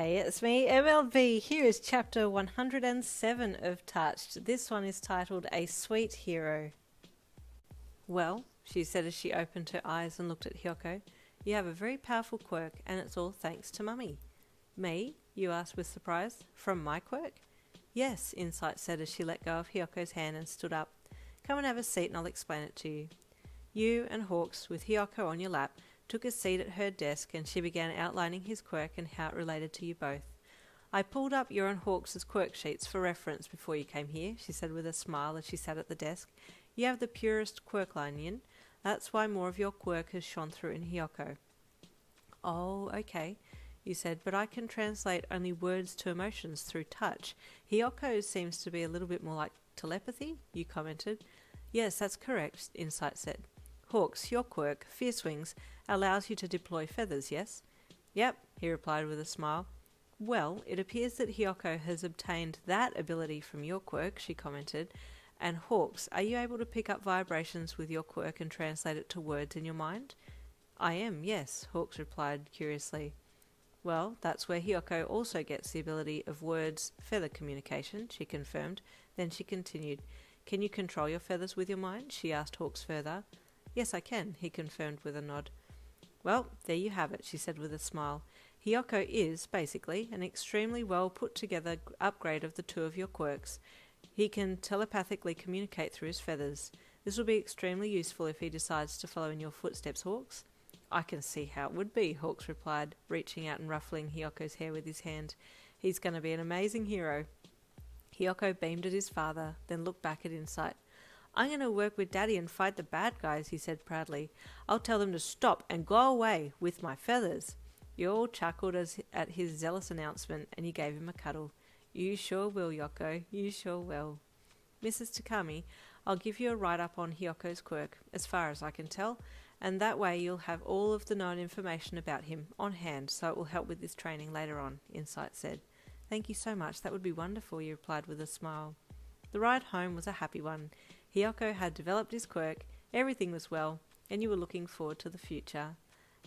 Hey, it's me, MLB. Here is chapter 107 of Touched. This one is titled A Sweet Hero. Well, she said as she opened her eyes and looked at Hyoko, you have a very powerful quirk, and it's all thanks to Mummy. Me? You asked with surprise. From my quirk? Yes, Insight said as she let go of Hyoko's hand and stood up. Come and have a seat and I'll explain it to you. You and Hawks, with Hyoko on your lap, took a seat at her desk and she began outlining his quirk and how it related to you both. I pulled up your and Hawks' quirk sheets for reference before you came here, she said with a smile as she sat at the desk. You have the purest quirk line, Yin. That's why more of your quirk has shone through in Hyoko. Oh, okay, you said, but I can translate only words to emotions through touch. Hyoko seems to be a little bit more like telepathy, you commented. Yes, that's correct, Insight said. Hawks, your quirk, Fierce Wings, allows you to deploy feathers, yes? Yep, he replied with a smile. Well, it appears that Hyoko has obtained that ability from your quirk, she commented. And Hawks, are you able to pick up vibrations with your quirk and translate it to words in your mind? I am, yes, Hawks replied curiously. Well, that's where Hyoko also gets the ability of words feather communication, she confirmed. Then she continued. Can you control your feathers with your mind? She asked Hawks further. Yes, I can, he confirmed with a nod. Well, there you have it, she said with a smile. Hyoko is, basically, an extremely well put together upgrade of the two of your quirks. He can telepathically communicate through his feathers. This will be extremely useful if he decides to follow in your footsteps, Hawks. I can see how it would be, Hawks replied, reaching out and ruffling Hyoko's hair with his hand. He's going to be an amazing hero. Hyoko beamed at his father, then looked back at Insight. I'm going to work with Daddy and fight the bad guys, he said proudly. I'll tell them to stop and go away with my feathers. You all chuckled at his zealous announcement, and you gave him a cuddle. You sure will, Yoko. You sure will. Mrs. Takami, I'll give you a write-up on Hyoko's quirk, as far as I can tell, and that way you'll have all of the known information about him on hand, so it will help with this training later on, Insight said. Thank you so much. That would be wonderful, you replied with a smile. The ride home was a happy one. Hyoko had developed his quirk, everything was well, and you were looking forward to the future.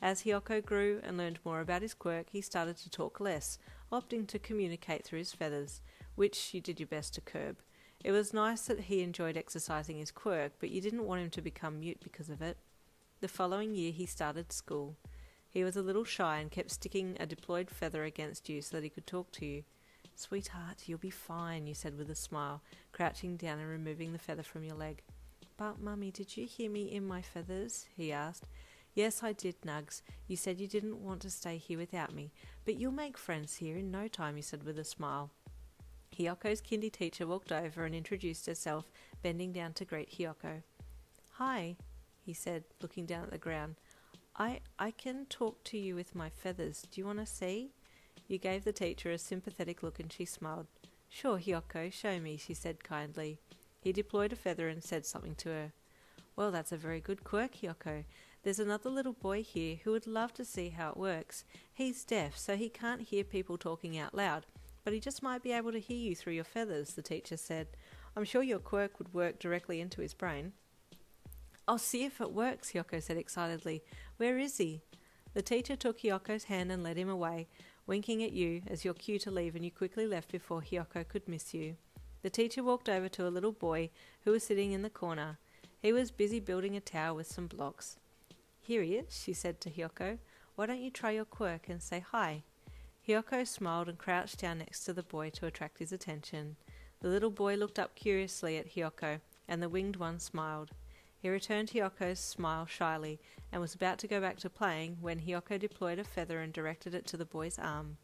As Hyoko grew and learned more about his quirk, he started to talk less, opting to communicate through his feathers, which you did your best to curb. It was nice that he enjoyed exercising his quirk, but you didn't want him to become mute because of it. The following year he started school. He was a little shy and kept sticking a deployed feather against you so that he could talk to you. Sweetheart, you'll be fine, you said with a smile, crouching down and removing the feather from your leg. But, Mummy, did you hear me in my feathers? He asked. Yes, I did, Nugs. You said you didn't want to stay here without me, but you'll make friends here in no time, you said with a smile. Hyoko's kindy teacher walked over and introduced herself, bending down to greet Hyoko. Hi, he said, looking down at the ground. I can talk to you with my feathers. Do you want to see? You gave the teacher a sympathetic look and she smiled. Sure, Hyoko, show me, she said kindly. He deployed a feather and said something to her. Well, that's a very good quirk, Hyoko. There's another little boy here who would love to see how it works. He's deaf, so he can't hear people talking out loud, but he just might be able to hear you through your feathers, the teacher said. I'm sure your quirk would work directly into his brain. I'll see if it works, Hyoko said excitedly. Where is he? The teacher took Hyoko's hand and led him away, winking at you as your cue to leave, and you quickly left before Hyoko could miss you. The teacher walked over to a little boy who was sitting in the corner. He was busy building a tower with some blocks. Here he is, she said to Hyoko. Why don't you try your quirk and say hi? Hyoko smiled and crouched down next to the boy to attract his attention. The little boy looked up curiously at Hyoko, and the winged one smiled. He returned Hyoko's smile shyly and was about to go back to playing when Hyoko deployed a feather and directed it to the boy's arm.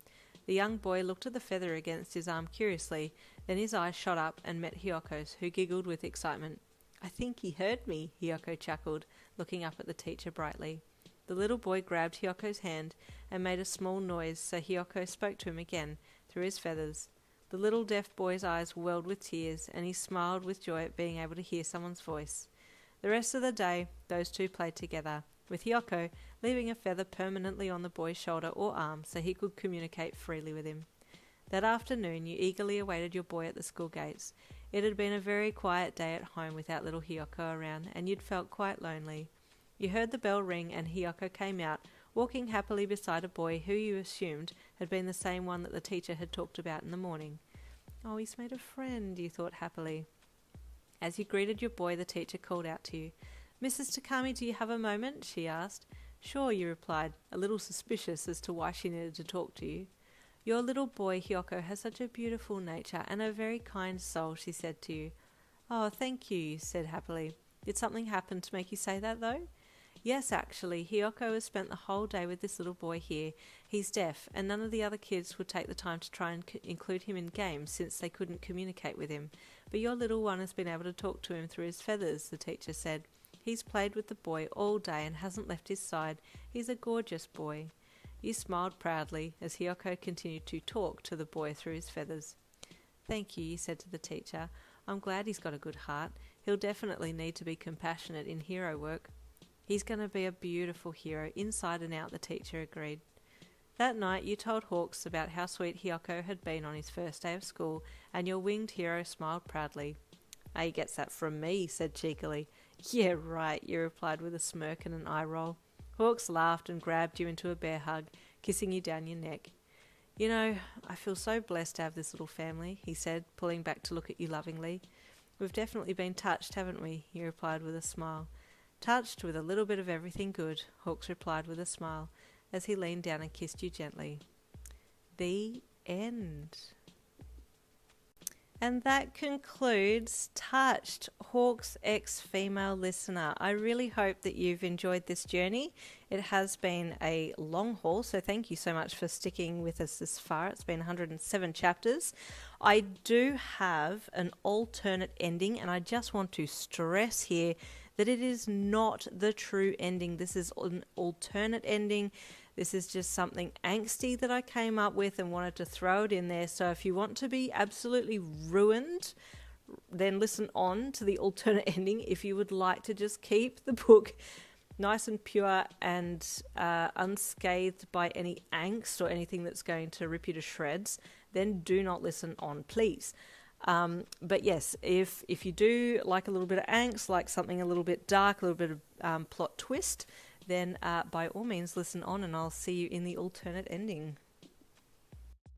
The young boy looked at the feather against his arm curiously, then his eyes shot up and met Hyoko's, who giggled with excitement. I think he heard me, Hyoko chuckled, looking up at the teacher brightly. The little boy grabbed Hyoko's hand and made a small noise, so Hyoko spoke to him again through his feathers. The little deaf boy's eyes welled with tears, and he smiled with joy at being able to hear someone's voice. The rest of the day, those two played together, with Hyoko leaving a feather permanently on the boy's shoulder or arm so he could communicate freely with him. That afternoon you eagerly awaited your boy at the school gates. It had been a very quiet day at home without little Hyoko around, and you'd felt quite lonely. You heard the bell ring and Hyoko came out, walking happily beside a boy who you assumed had been the same one that the teacher had talked about in the morning. Oh, he's made a friend, you thought happily. As you greeted your boy, the teacher called out to you. Mrs. Takami, do you have a moment? She asked. Sure, you replied, a little suspicious as to why she needed to talk to you. Your little boy, Hyoko, has such a beautiful nature and a very kind soul, she said to you. Oh, thank you, you said happily. Did something happen to make you say that, though? Yes, actually, Hyoko has spent the whole day with this little boy here. He's deaf, and none of the other kids would take the time to try and include him in games since they couldn't communicate with him. But your little one has been able to talk to him through his feathers, the teacher said. He's played with the boy all day and hasn't left his side. He's a gorgeous boy. You smiled proudly as Hyoko continued to talk to the boy through his feathers. Thank you, you said to the teacher. I'm glad he's got a good heart. He'll definitely need to be compassionate in hero work. He's going to be a beautiful hero, inside and out, the teacher agreed. That night you told Hawks about how sweet Hyoko had been on his first day of school, and your winged hero smiled proudly. He gets that from me, he said cheekily. Yeah, right, you replied with a smirk and an eye roll. Hawks laughed and grabbed you into a bear hug, kissing you down your neck. You know, I feel so blessed to have this little family, he said, pulling back to look at you lovingly. We've definitely been touched, haven't we? You replied with a smile. Touched with a little bit of everything good, Hawks replied with a smile, as he leaned down and kissed you gently. The end. And that concludes Touched, Hawk's ex-female listener. I really hope that you've enjoyed this journey. It has been a long haul, so thank you so much for sticking with us this far. It's been 107 chapters. I do have an alternate ending, and I just want to stress here that it is not the true ending. This is an alternate ending. This is just something angsty that I came up with and wanted to throw it in there. So if you want to be absolutely ruined, then listen on to the alternate ending. If you would like to just keep the book nice and pure and unscathed by any angst or anything that's going to rip you to shreds, then do not listen on, please. But yes, if you do like a little bit of angst, like something a little bit dark, a little bit of plot twist, then by all means listen on, and I'll see you in the alternate ending.